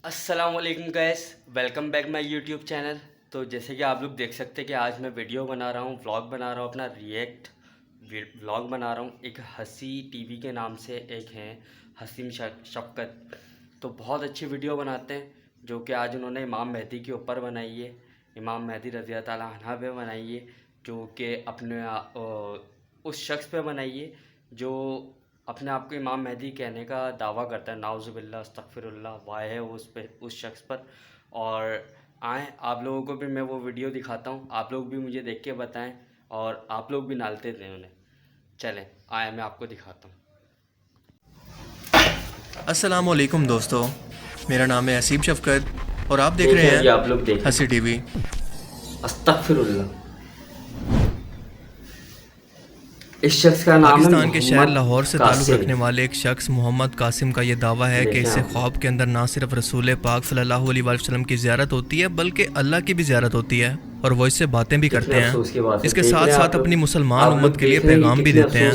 السلام علیکم guys, welcome back my YouTube channel. تو جیسے کہ آپ لوگ دیکھ سکتے ہیں کہ آج میں ویڈیو بنا رہا ہوں، ولاگ بنا رہا ہوں، اپنا ریئیکٹ ولاگ بنا رہا ہوں۔ ایک ہنسی ٹی وی کے نام سے ایک ہیں حسین شفقت، تو بہت اچھی ویڈیو بناتے ہیں، جو کہ آج انہوں نے امام مہدی کے اوپر بنائی ہے، امام مہدی رضی اللہ تعالیٰ عنہ پہ بنائی ہے، جو کہ اپنے اس شخص پہ بنائی ہے جو اپنے آپ کو امام مہدی کہنے کا دعویٰ کرتا ہے، نعوذ باللہ استغفر اللہ، وائے ہے اس شخص پر۔ اور آئیں آپ لوگوں کو بھی میں وہ ویڈیو دکھاتا ہوں، آپ لوگ بھی مجھے دیکھ کے بتائیں، اور آپ لوگ بھی نالتے دیں انہیں۔ چلیں آئیں میں آپ کو دکھاتا ہوں۔ السلام علیکم دوستو، میرا نام ہے حسین شفقت اور آپ دیکھ رہے دیکھیں جی، آپ ہیں لوگ دیکھیں، ہنسی ٹی وی۔ استغفر اللہ۔ اس شخص کا نام ہے پاکستان کے شہر محمد لاہور سے تعلق قاسم۔ رکھنے والے ایک شخص محمد قاسم کا یہ دعویٰ ہے کہ اس سے خواب کے اندر نہ صرف رسول پاک صلی اللہ علیہ وآلہ وسلم کی زیارت ہوتی ہے بلکہ اللہ کی بھی زیارت ہوتی ہے، اور وہ اس سے باتیں بھی کرتے ہیں، اس کے ساتھ ساتھ اپنی مسلمان امت کے لیے پیغام بھی دیتے ہیں۔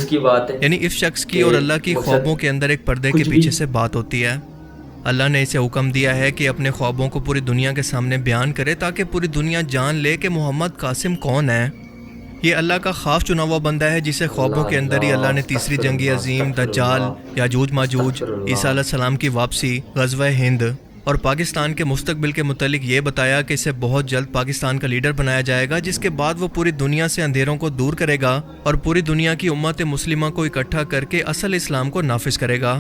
یعنی اس شخص کی اور اللہ کی خوابوں کے اندر ایک پردے کے پیچھے سے بات ہوتی ہے۔ اللہ نے اسے حکم دیا ہے کہ اپنے خوابوں کو پوری دنیا کے سامنے بیان کرے تاکہ پوری دنیا جان لے کہ محمد قاسم کون ہے۔ یہ اللہ کا خاص چنا ہوا بندہ ہے جسے خوابوں کے اندر ہی اللہ نے تیسری جنگ عظیم، دجال، یاجوج ماجوج، عیسیٰ علیہ السلام کی واپسی، غزوہ ہند اور پاکستان کے مستقبل کے متعلق یہ بتایا کہ اسے بہت جلد پاکستان کا لیڈر بنایا جائے گا، جس کے بعد وہ پوری دنیا سے اندھیروں کو دور کرے گا اور پوری دنیا کی امت مسلمہ کو اکٹھا کر کے اصل اسلام کو نافذ کرے گا۔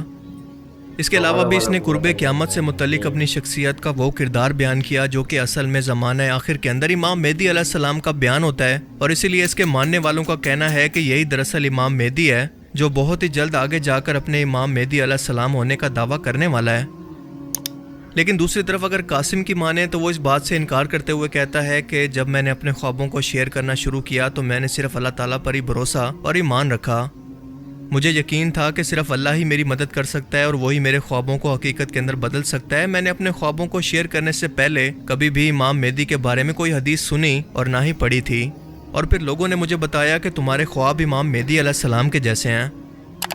اس کے علاوہ بھی اس نے قرب قیامت سے متعلق اپنی شخصیت کا وہ کردار بیان کیا جو کہ اصل میں زمانہ آخر کے اندر امام مہدی علیہ السلام کا بیان ہوتا ہے، اور اسی لیے اس کے ماننے والوں کا کہنا ہے کہ یہی دراصل امام مہدی ہے جو بہت ہی جلد آگے جا کر اپنے امام مہدی علیہ السلام ہونے کا دعویٰ کرنے والا ہے۔ لیکن دوسری طرف اگر قاسم کی مانیں تو وہ اس بات سے انکار کرتے ہوئے کہتا ہے کہ جب میں نے اپنے خوابوں کو شیئر کرنا شروع کیا تو میں نے صرف اللہ تعالیٰ پر ہی بھروسہ اور ایمان رکھا۔ مجھے یقین تھا کہ صرف اللہ ہی میری مدد کر سکتا ہے اور وہی میرے خوابوں کو حقیقت کے اندر بدل سکتا ہے۔ میں نے اپنے خوابوں کو شیئر کرنے سے پہلے کبھی بھی امام مہدی کے بارے میں کوئی حدیث سنی اور نہ ہی پڑھی تھی، اور پھر لوگوں نے مجھے بتایا کہ تمہارے خواب امام مہدی علیہ السلام کے جیسے ہیں۔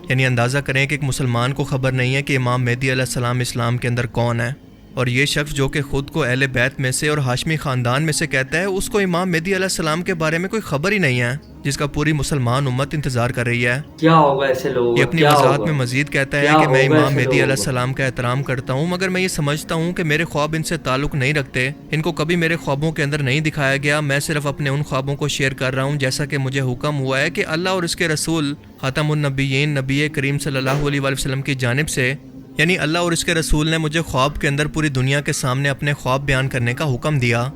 یعنی اندازہ کریں کہ ایک مسلمان کو خبر نہیں ہے کہ امام مہدی علیہ السلام اسلام کے اندر کون ہے، اور یہ شخص جو کہ خود کو اہل بیت میں سے اور ہاشمی خاندان میں سے کہتا ہے، اس کو امام مہدی علیہ السلام کے بارے میں کوئی خبر ہی نہیں ہے، جس کا پوری مسلمان امت انتظار کر رہی ہے۔ کیا ہوگا ایسے لوگوں؟ یہ اپنی وضاحت میں مزید کہتا ہے کہ میں امام مہدی علیہ السلام کا احترام کرتا ہوں، مگر میں یہ سمجھتا ہوں کہ میرے خواب ان سے تعلق نہیں رکھتے، ان کو کبھی میرے خوابوں کے اندر نہیں دکھایا گیا۔ میں صرف اپنے ان خوابوں کو شیئر کر رہا ہوں جیسا کہ مجھے حکم ہوا ہے کہ اللہ اور اس کے رسول خاتم النبیین نبی کریم صلی اللہ علیہ وآلہ وسلم کی جانب سے، یعنی اللہ اور اس کے رسول نے مجھے خواب کے اندر پوری دنیا کے سامنے اپنے خواب بیان کرنے کا حکم دیا۔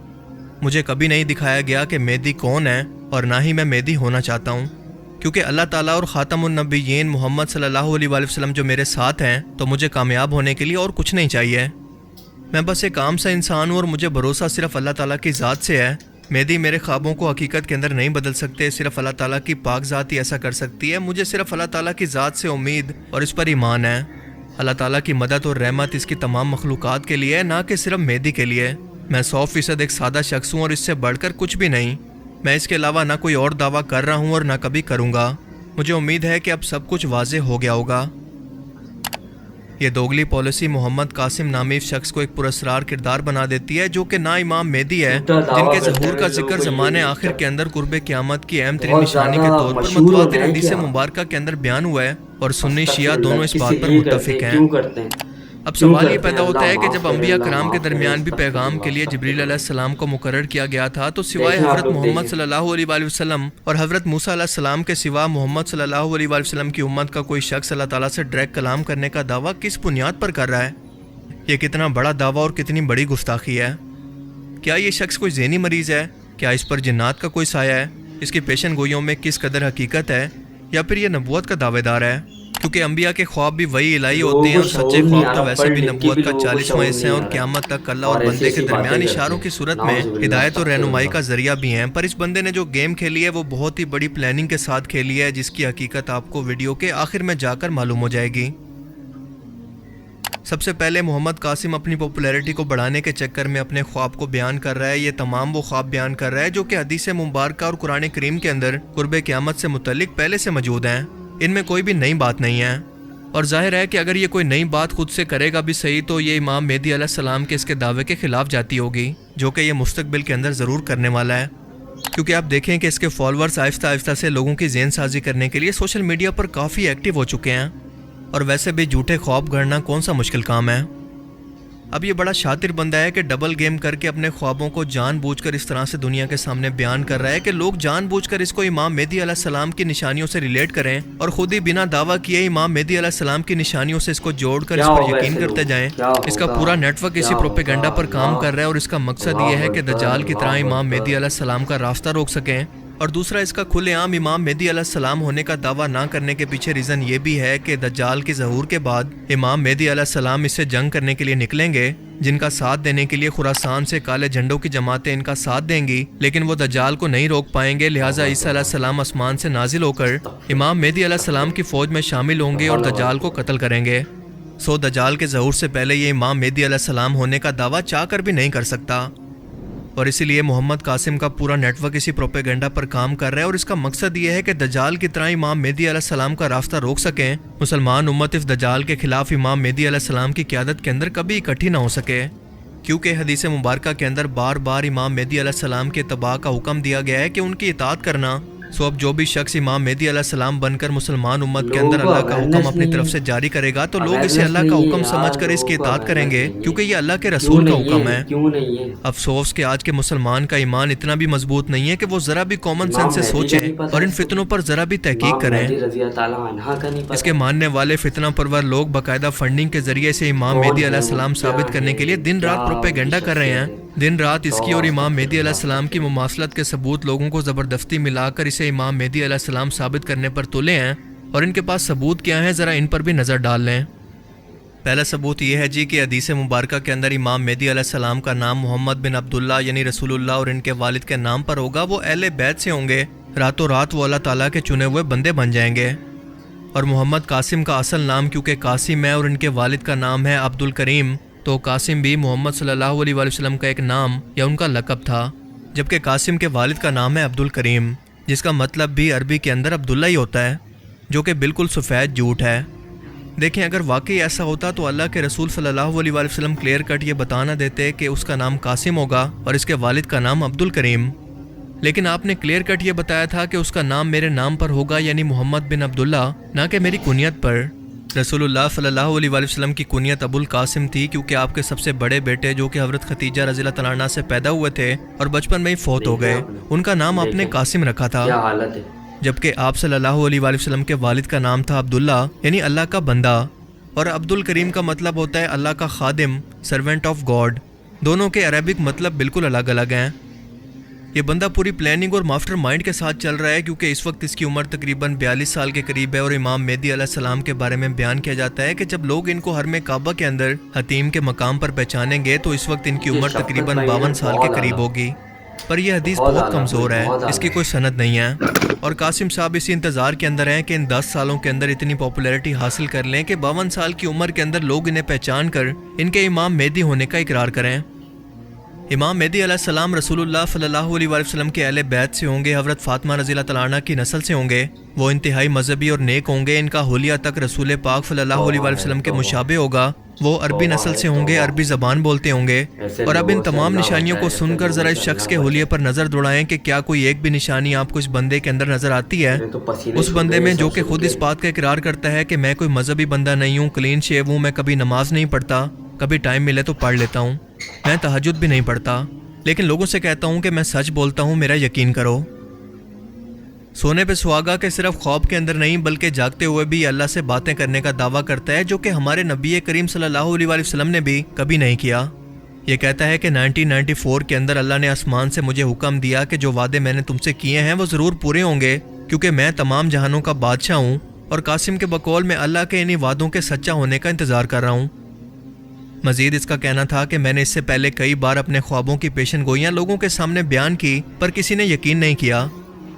مجھے کبھی نہیں دکھایا گیا کہ مہدی کون ہے، اور نہ ہی میں مہدی ہونا چاہتا ہوں، کیونکہ اللہ تعالیٰ اور خاتم النبیین محمد صلی اللہ علیہ وآلہ وسلم جو میرے ساتھ ہیں، تو مجھے کامیاب ہونے کے لیے اور کچھ نہیں چاہیے۔ میں بس ایک عام سا انسان ہوں اور مجھے بھروسہ صرف اللہ تعالیٰ کی ذات سے ہے۔ مہدی میرے خوابوں کو حقیقت کے اندر نہیں بدل سکتے، صرف اللہ تعالیٰ کی پاک ذات ہی ایسا کر سکتی ہے۔ مجھے صرف اللہ تعالیٰ کی ذات سے امید اور اس پر ایمان ہے۔ اللہ تعالیٰ کی مدد اور رحمت اس کی تمام مخلوقات کے لیے ہے، نہ کہ صرف مہدی کے لیے۔ میں 100% ایک سادہ شخص ہوں اور اس سے بڑھ کر کچھ بھی نہیں۔ میں اس کے علاوہ نہ کوئی اور دعویٰ کر رہا ہوں اور نہ کبھی کروں گا۔ مجھے امید ہے کہ اب سب کچھ واضح ہو گیا ہوگا۔ یہ دوگلی پالیسی محمد قاسم نامی شخص کو ایک پراسرار کردار بنا دیتی ہے، جو کہ نہ امام مہدی ہے، جن کے ظہور کا ذکر زمانے آخر کے اندر قرب قیامت کی اہم ترین نشانی کے طور پر متواتر حدیث مبارکہ کے اندر بیان ہوا ہے، اور سنی شیعہ دونوں اس بات پر متفق ہیں۔ اب سوال یہ پیدا ہوتا ہے کہ جب انبیاء کرام کے درمیان بھی پیغام کے لیے جبریل علیہ السلام کو مقرر کیا گیا تھا، تو سوائے حضرت محمد صلی اللہ علیہ وآلہ وسلم اور حضرت موسیٰ علیہ السلام کے سوا محمد صلی اللہ علیہ وآلہ وسلم کی امت کا کوئی شخص اللہ تعالیٰ سے ڈائریکٹ کلام کرنے کا دعویٰ کس بنیاد پر کر رہا ہے؟ یہ کتنا بڑا دعویٰ اور کتنی بڑی گستاخی ہے۔ کیا یہ شخص کوئی ذہنی مریض ہے؟ کیا اس پر جنات کا کوئی سایہ ہے؟ اس کی پیشن گوئیوں میں کس قدر حقیقت ہے؟ یا پھر یہ نبوت کا دعوے دار ہے؟ کیونکہ انبیاء کے خواب بھی وہی الہی ہوتے ہیں، اور سچے خواب تو ویسے بھی نبوت کا 40واں حصہ ہیں، اور قیامت تک اللہ اور بندے کے درمیان اشاروں کی صورت میں ہدایت اور رہنمائی کا ذریعہ بھی ہیں۔ پر اس بندے نے جو گیم کھیلی ہے وہ بہت ہی بڑی پلاننگ کے ساتھ کھیلی ہے، جس کی حقیقت آپ کو ویڈیو کے آخر میں جا کر معلوم ہو جائے گی۔ سب سے پہلے محمد قاسم اپنی پاپولیرٹی کو بڑھانے کے چکر میں اپنے خواب کو بیان کر رہا ہے۔ یہ تمام وہ خواب بیان کر رہا ہے جو کہ حدیث مبارکہ اور قرآن کریم کے اندر قرب قیامت سے متعلق پہلے سے موجود ہیں۔ ان میں کوئی بھی نئی بات نہیں ہے۔ اور ظاہر ہے کہ اگر یہ کوئی نئی بات خود سے کرے گا بھی صحیح تو یہ امام مہدی علیہ السلام کے اس کے دعوے کے خلاف جاتی ہوگی، جو کہ یہ مستقبل کے اندر ضرور کرنے والا ہے، کیونکہ آپ دیکھیں کہ اس کے فالورز آہستہ آہستہ سے لوگوں کی ذہن سازی کرنے کے لیے سوشل میڈیا پر کافی ایکٹیو ہو چکے ہیں، اور ویسے بھی جھوٹے خواب گھڑنا کون سا مشکل کام ہے۔ اب یہ بڑا شاطر بندہ ہے کہ ڈبل گیم کر کے اپنے خوابوں کو جان بوجھ کر اس طرح سے دنیا کے سامنے بیان کر رہا ہے کہ لوگ جان بوجھ کر اس کو امام مہدی علیہ السلام کی نشانیوں سے ریلیٹ کریں، اور خود ہی بنا دعویٰ کیے امام مہدی علیہ السلام کی نشانیوں سے اس کو جوڑ کر اس پر یقین کرتے جائیں۔ اس کا پورا نیٹ ورک اسی پروپیگنڈا پر کام کر رہا ہے، اور اس کا مقصد یہ ہے کہ دجال کی طرح امام مہدی علیہ السلام کا راستہ روک سکیں، اور دوسرا اس کا کھلے عام امام مہدی علیہ السلام ہونے کا دعویٰ نہ کرنے کے پیچھے ریزن یہ بھی ہے کہ دجال کے ظہور کے بعد امام مہدی علیہ السلام اس سے جنگ کرنے کے لیے نکلیں گے، جن کا ساتھ دینے کے لیے خراسان سے کالے جھنڈوں کی جماعتیں ان کا ساتھ دیں گی، لیکن وہ دجال کو نہیں روک پائیں گے، لہٰذا عیسیٰ علیہ السلام آسمان سے نازل ہو کر امام مہدی علیہ السلام کی فوج میں شامل ہوں گے اور دجال کو قتل کریں گے۔ دجال کے ظہور سے پہلے یہ امام مہدی علیہ السلام ہونے کا دعویٰ چاہ کر بھی نہیں کر سکتا، اور اسی لیے محمد قاسم کا پورا نیٹ ورک اسی پروپیگنڈا پر کام کر رہا ہے، اور اس کا مقصد یہ ہے کہ دجال کی طرح امام مہدی علیہ السلام کا راستہ روک سکیں، مسلمان امت اس دجال کے خلاف امام مہدی علیہ السلام کی قیادت کے اندر کبھی اکٹھی نہ ہو سکے، کیونکہ حدیث مبارکہ کے اندر بار بار امام مہدی علیہ السلام کے اتباع کا حکم دیا گیا ہے کہ ان کی اطاعت کرنا۔ اب جو بھی شخص امام مہدی علیہ السلام بن کر مسلمان امت کے اندر اللہ کا حکم اپنی طرف سے جاری کرے گا تو لوگ اسے اللہ کا حکم سمجھ کر اس کی اطاعت کریں گے، کیونکہ یہ اللہ کے رسول کا حکم ہے۔ افسوس کہ آج کے مسلمان کا ایمان اتنا بھی مضبوط نہیں ہے کہ وہ ذرا بھی کامن سینس سے سوچیں اور ان فتنوں پر ذرا بھی تحقیق کریں۔ اس کے ماننے والے فتنہ پرور لوگ باقاعدہ فنڈنگ کے ذریعے سے امام مہدی علیہ السلام ثابت کرنے کے لیے دن رات پروپیگنڈا کر رہے ہیں، دن رات اس کی اور امام مہدی علیہ السلام کی مماثلت کے ثبوت لوگوں کو زبردستی ملا کر اسے امام مہدی علیہ السلام ثابت کرنے پر تلے ہیں، اور ان کے پاس ثبوت کیا ہیں ذرا ان پر بھی نظر ڈال لیں۔ پہلا ثبوت یہ ہے کہ حدیث مبارکہ کے اندر امام مہدی علیہ السلام کا نام محمد بن عبداللہ یعنی رسول اللہ اور ان کے والد کے نام پر ہوگا، وہ اہل بیت سے ہوں گے، راتوں رات وہ اللہ تعالیٰ کے چنے ہوئے بندے بن جائیں گے۔ اور محمد قاسم کا اصل نام کیونکہ قاسم ہے اور ان کے والد کا نام ہے عبد الکریم، تو قاسم بھی محمد صلی اللہ علیہ وسلم کا ایک نام یا ان کا لقب تھا، جبکہ قاسم کے والد کا نام ہے عبد الکریم، جس کا مطلب بھی عربی کے اندر عبداللہ ہی ہوتا ہے، جو کہ بالکل سفید جھوٹ ہے۔ دیکھیں اگر واقعی ایسا ہوتا تو اللہ کے رسول صلی اللہ علیہ وسلم کلیئر کٹ یہ بتانا دیتے کہ اس کا نام قاسم ہوگا اور اس کے والد کا نام عبد الکریم، لیکن آپ نے کلیئر کٹ یہ بتایا تھا کہ اس کا نام میرے نام پر ہوگا یعنی محمد بن عبداللہ، نہ کہ میری کنیت پر۔ رسول اللہ صلی اللہ علیہ وسلم کی کنیت ابو القاسم تھی، کیونکہ آپ کے سب سے بڑے بیٹے جو کہ حضرت ختیجہ رضی اللہ تعالیٰ عنہا سے پیدا ہوئے تھے اور بچپن میں ہی فوت ہو گئے، ان کا نام آپ نے قاسم رکھا تھا، جبکہ آپ صلی اللہ علیہ وسلم کے والد کا نام تھا عبداللہ یعنی اللہ کا بندہ، اور عبد الکریم کا مطلب ہوتا ہے اللہ کا خادم، سرونٹ آف گاڈ۔ دونوں کے عربک مطلب بالکل الگ الگ ہیں۔ یہ بندہ پوری پلاننگ اور ماسٹر مائنڈ کے ساتھ چل رہا ہے، کیونکہ اس وقت اس کی عمر تقریباً 42 سال کے قریب ہے، اور امام مہدی علیہ السلام کے بارے میں بیان کیا جاتا ہے کہ جب لوگ ان کو حرم کعبہ کے اندر حتیم کے مقام پر پہچانیں گے تو اس وقت ان کی عمر تقریباً 52 سال کے قریب ہوگی، پر یہ حدیث بہت کمزور ہے، اس کی کوئی سند نہیں ہے، اور قاسم صاحب اسی انتظار کے اندر ہیں کہ ان 10 سالوں کے اندر اتنی پاپولیرٹی حاصل کر لیں کہ 52 سال کی عمر کے اندر لوگ انہیں پہچان کر ان کے امام مہدی ہونے کا اقرار کریں۔ امام مہدی علیہ السلام رسول اللہ صلی اللہ علیہ وسلم کے اہل بیت سے ہوں گے، حضرت فاطمہ رضی اللہ تعالیٰ عنہ کی نسل سے ہوں گے، وہ انتہائی مذہبی اور نیک ہوں گے، ان کا حلیہ تک رسول پاک صلی اللہ علیہ وسلم کے مشابہ ہوگا، وہ عربی نسل سے ہوں گے، عربی زبان بولتے ہوں گے، اور اب ان تمام نشانیوں کو سن کر ذرا اس شخص کے حلیے پر نظر دوڑائیں کہ کیا کوئی ایک بھی نشانی آپ کو اس بندے کے اندر نظر آتی ہے، اس بندے میں جو کہ خود اس بات کا اقرار کرتا ہے کہ میں کوئی مذہبی بندہ نہیں ہوں، کلین شیو ہوں، میں کبھی نماز نہیں پڑھتا، کبھی ٹائم ملے تو پڑھ لیتا ہوں، میں تہجد بھی نہیں پڑھتا، لیکن لوگوں سے کہتا ہوں کہ میں سچ بولتا ہوں، میرا یقین کرو۔ سونے پہ سہاگا کہ صرف خواب کے اندر نہیں بلکہ جاگتے ہوئے بھی اللہ سے باتیں کرنے کا دعویٰ کرتا ہے، جو کہ ہمارے نبی کریم صلی اللہ علیہ وسلم نے بھی کبھی نہیں کیا۔ یہ کہتا ہے کہ 1994 کے اندر اللہ نے آسمان سے مجھے حکم دیا کہ جو وعدے میں نے تم سے کیے ہیں وہ ضرور پورے ہوں گے، کیونکہ میں تمام جہانوں کا بادشاہ ہوں، اور قاسم کے بقول میں اللہ کے انہی وعدوں کے سچا ہونے کا انتظار کر رہا ہوں۔ مزید اس کا کہنا تھا کہ میں نے اس سے پہلے کئی بار اپنے خوابوں کی پیشن گوئیاں لوگوں کے سامنے بیان کی، پر کسی نے یقین نہیں کیا،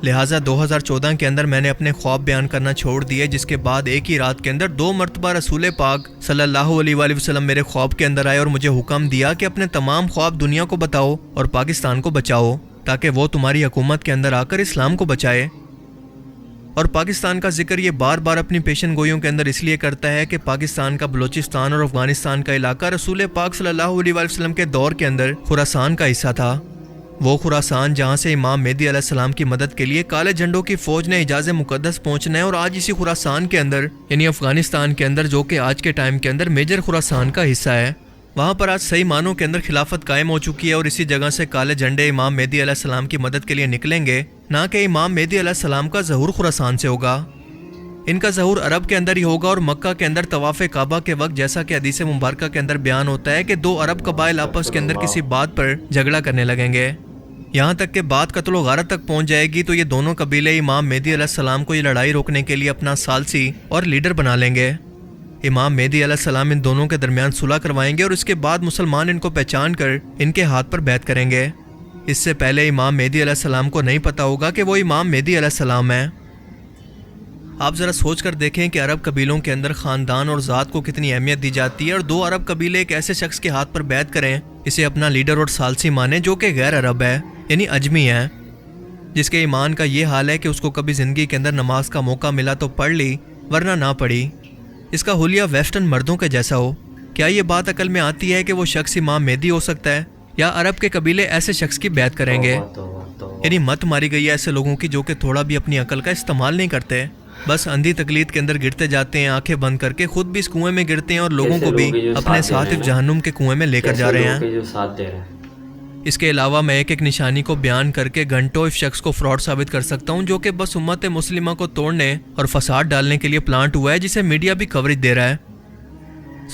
لہٰذا 2014 کے اندر میں نے اپنے خواب بیان کرنا چھوڑ دیے، جس کے بعد ایک ہی رات کے اندر 2 مرتبہ رسول پاک صلی اللہ علیہ وسلم میرے خواب کے اندر آئے اور مجھے حکم دیا کہ اپنے تمام خواب دنیا کو بتاؤ اور پاکستان کو بچاؤ، تاکہ وہ تمہاری حکومت کے اندر آ کر اسلام کو بچائے۔ اور پاکستان کا ذکر یہ بار بار اپنی پیشن گوئیوں کے اندر اس لیے کرتا ہے کہ پاکستان کا بلوچستان اور افغانستان کا علاقہ رسول پاک صلی اللہ علیہ وسلم کے دور کے اندر خراسان کا حصہ تھا، وہ خراسان جہاں سے امام مہدی علیہ السلام کی مدد کے لیے کالے جھنڈوں کی فوج نے حجاز مقدس پہنچنا ہے، اور آج اسی خراسان کے اندر یعنی افغانستان کے اندر جو کہ آج کے ٹائم کے اندر میجر خراسان کا حصہ ہے، وہاں پر آج صحیح معنوں کے اندر خلافت قائم ہو چکی ہے، اور اسی جگہ سے کالے جھنڈے امام مہدی علیہ السلام کی مدد کے لیے نکلیں گے، نہ کہ امام مہدی علیہ السلام کا ظہور خراسان سے ہوگا۔ ان کا ظہور عرب کے اندر ہی ہوگا، اور مکہ کے اندر طواف کعبہ کے وقت جیسا کہ حدیث مبارکہ کے اندر بیان ہوتا ہے کہ دو عرب قبائل آپس کے اندر کسی بات پر جھگڑا کرنے لگیں گے، یہاں تک کہ بات قتل و غارت تک پہنچ جائے گی، تو یہ دونوں قبیلے امام مہدی علیہ السلام کو یہ لڑائی روکنے کے لیے اپنا ثالثی اور لیڈر بنا لیں گے۔ امام مہدی علیہ السلام ان دونوں کے درمیان صلح کروائیں گے، اور اس کے بعد مسلمان ان کو پہچان کر ان کے ہاتھ پر بیعت کریں گے۔ اس سے پہلے امام مہدی علیہ السلام کو نہیں پتا ہوگا کہ وہ امام مہدی علیہ السلام ہیں۔ آپ ذرا سوچ کر دیکھیں کہ عرب قبیلوں کے اندر خاندان اور ذات کو کتنی اہمیت دی جاتی ہے، اور دو عرب قبیلے ایک ایسے شخص کے ہاتھ پر بیعت کریں، اسے اپنا لیڈر اور ثالثی مانیں جو کہ غیر عرب ہے یعنی اجمی ہے، جس کے ایمان کا یہ حال ہے کہ اس کو کبھی زندگی کے اندر نماز کا موقع ملا تو پڑھ لی ورنہ نہ پڑھی، اس کا حلیہ ویسٹرن مردوں کے جیسا ہو۔ کیا یہ بات عقل میں آتی ہے کہ وہ شخص امام مہدی ہو سکتا ہے، یا عرب کے قبیلے ایسے شخص کی بیعت کریں گے؟ یعنی مت ماری گئی ہے ایسے لوگوں کی جو کہ تھوڑا بھی اپنی عقل کا استعمال نہیں کرتے، بس اندھی تقلید کے اندر گرتے جاتے ہیں آنکھیں بند کر کے، خود بھی اس کنویں میں گرتے ہیں اور لوگوں کو بھی اپنے ساتھ جہنم کے کنویں میں لے کر جا رہے ہیں۔ اس کے علاوہ میں ایک ایک نشانی کو بیان کر کے گھنٹوں اس شخص کو فراڈ ثابت کر سکتا ہوں جو کہ بس امت مسلمہ کو توڑنے اور فساد ڈالنے کے لیے پلانٹ ہوا ہے، جسے میڈیا بھی کوریج دے رہا ہے۔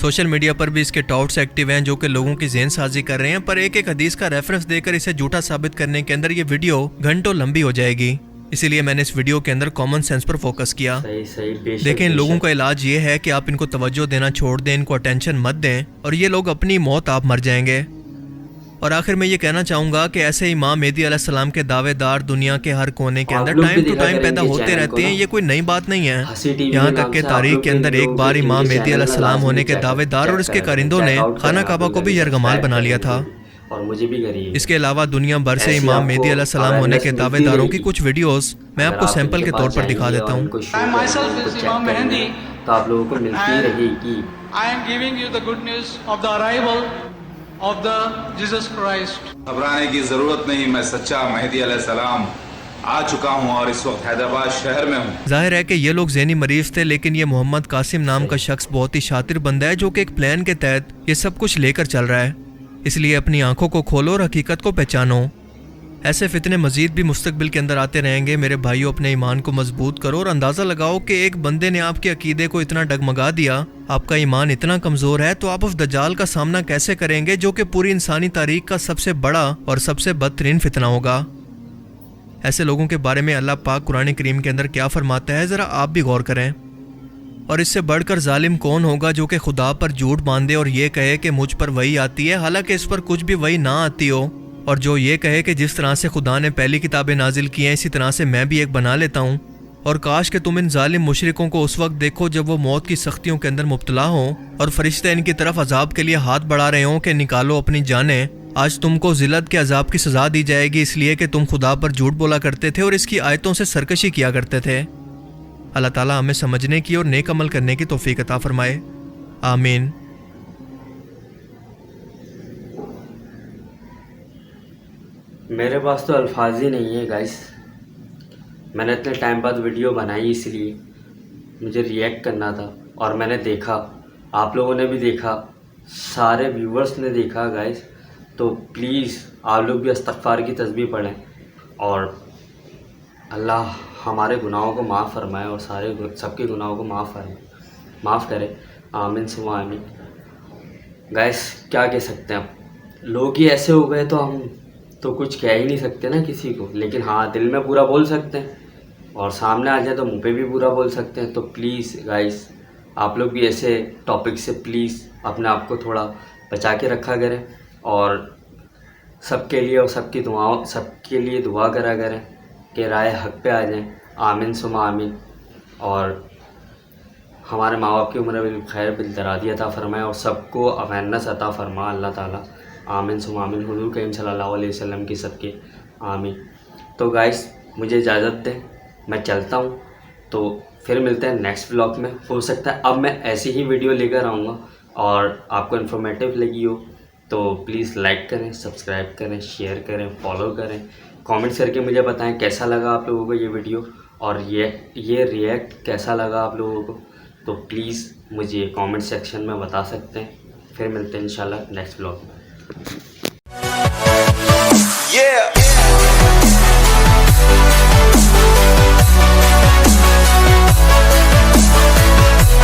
سوشل میڈیا پر بھی اس کے ٹاؤٹس ایکٹیو ہیں جو کہ لوگوں کی ذہن سازی کر رہے ہیں، پر ایک ایک حدیث کا ریفرنس دے کر اسے جھوٹا ثابت کرنے کے اندر یہ ویڈیو گھنٹوں لمبی ہو جائے گی، اسی لیے میں نے اس ویڈیو کے اندر کامن سینس پر فوکس کیا۔ دیکھیں، ان لوگوں کا علاج یہ ہے کہ آپ ان کو توجہ دینا چھوڑ دیں، ان کو اٹینشن مت دیں، اور یہ لوگ اپنی موت آپ مر جائیں گے۔ اور آخر میں یہ کہنا چاہوں گا کہ ایسے امام مہدی علیہ السلام کے دعوے دار دنیا کے ہر کونے کے اندر ٹائم ٹو ٹائم پیدا ہوتے رہتے ہیں، یہ کوئی نئی بات نہیں ہے، یہاں تک کہ تاریخ کے اندر ایک بار امام مہدی علیہ السلام ہونے کے دعوے دار اور اس کے کارندوں نے خانہ کعبہ کو بھی یرغمال بنا لیا تھا۔ اس کے علاوہ دنیا بھر سے امام مہدی علیہ السلام ہونے کے دعوے داروں کی کچھ ویڈیوز میں آپ کو سیمپل کے طور پر دکھا دیتا ہوں۔ آپ لوگوں کو ملتی رہے گی۔ I am giving you the good news of the arrival of the Jesus Christ. گھبرانے کی ضرورت نہیں، میں سچا مہدی علیہ السلام آ چکا ہوں اور اس وقت حیدرآباد شہر میں ہوں۔ ظاہر ہے کہ یہ لوگ ذہنی مریض تھے، لیکن یہ محمد قاسم نام کا شخص بہت ہی شاطر بندہ ہے جو کہ ایک پلان کے تحت یہ سب کچھ لے کر چل رہا ہے، اس لیے اپنی آنکھوں کو کھولو اور حقیقت کو پہچانو۔ ایسے فتنے مزید بھی مستقبل کے اندر آتے رہیں گے۔ میرے بھائیوں، اپنے ایمان کو مضبوط کرو اور اندازہ لگاؤ کہ ایک بندے نے آپ کے عقیدے کو اتنا ڈگمگا دیا، آپ کا ایمان اتنا کمزور ہے، تو آپ اس دجال کا سامنا کیسے کریں گے جو کہ پوری انسانی تاریخ کا سب سے بڑا اور سب سے بدترین فتنہ ہوگا۔ ایسے لوگوں کے بارے میں اللہ پاک قرآن کریم کے اندر کیا فرماتا ہے، ذرا آپ بھی غور کریں۔ اور اس سے بڑھ کر ظالم کون ہوگا جو کہ خدا پر جھوٹ باندھے اور یہ کہے کہ مجھ پر وحی آتی ہے، حالانکہ اس پر کچھ بھی وحی نہ آتی ہو، اور جو یہ کہے کہ جس طرح سے خدا نے پہلی کتابیں نازل کی ہیں اسی طرح سے میں بھی ایک بنا لیتا ہوں۔ اور کاش کہ تم ان ظالم مشرکوں کو اس وقت دیکھو جب وہ موت کی سختیوں کے اندر مبتلا ہوں اور فرشتے ان کی طرف عذاب کے لیے ہاتھ بڑھا رہے ہوں کہ نکالو اپنی جانیں، آج تم کو ذلت کے عذاب کی سزا دی جائے گی اس لیے کہ تم خدا پر جھوٹ بولا کرتے تھے اور اس کی آیتوں سے سرکشی کیا کرتے تھے۔ اللہ تعالیٰ ہمیں سمجھنے کی اور نیک عمل کرنے کی توفیق عطا فرمائے، آمین۔ میرے پاس تو الفاظ ہی نہیں ہے گائس، میں نے اتنے ٹائم بعد ویڈیو بنائی اس لیے مجھے ریئیکٹ کرنا تھا، اور میں نے دیکھا، آپ لوگوں نے بھی دیکھا، سارے ویورز نے دیکھا گائس، تو پلیز آپ لوگ بھی استغفار کی تسبیح پڑھیں اور اللہ ہمارے گناہوں کو معاف فرمائے اور سب کے گناہوں کو معاف کرے، آمین ثم آمین۔ گائس کیا کہہ سکتے ہیں، اب لوگ ہی ایسے ہو گئے تو ہم تو کچھ کہہ ہی نہیں سکتے نا کسی کو، لیکن ہاں دل میں برا بول سکتے ہیں، اور سامنے آ جائے تو منہ پہ بھی برا بول سکتے ہیں۔ تو پلیز گائس آپ لوگ بھی ایسے ٹاپک سے پلیز اپنے آپ کو تھوڑا بچا کے رکھا کریں، اور سب کے لیے اور سب کے لیے دعا کرا کریں کہ رائے حق پہ آ جائیں، آمین ثم آمین، اور ہمارے ماں باپ کی عمر بالخیر بالدرادی عطا فرمائے اور سب کو اویئرنیس عطا فرما اللہ تعالیٰ، آمین ثم آمین، حضور کریم صلی اللہ علیہ وسلم کی صدقے، آمین۔ تو گائس مجھے اجازت دیں، میں چلتا ہوں، تو پھر ملتے ہیں نیکسٹ ولاگ میں. ہو سکتا ہے اب میں ایسی ہی ویڈیو لے کر آؤں گا اور آپ کو انفارمیٹیو لگی ہو تو پلیز لائک کریں, سبسکرائب کریں, شیئر کریں, فالو کریں, کامنٹس کر کے مجھے بتائیں کیسا لگا آپ لوگوں کو یہ ویڈیو اور یہ ریئیکٹ کیسا لگا آپ لوگوں کو. تو پلیز مجھے کامنٹ سیکشن میں بتا سکتے ہیں. پھر ملتے ہیں انشاءاللہ نیکسٹ ولاگ میں.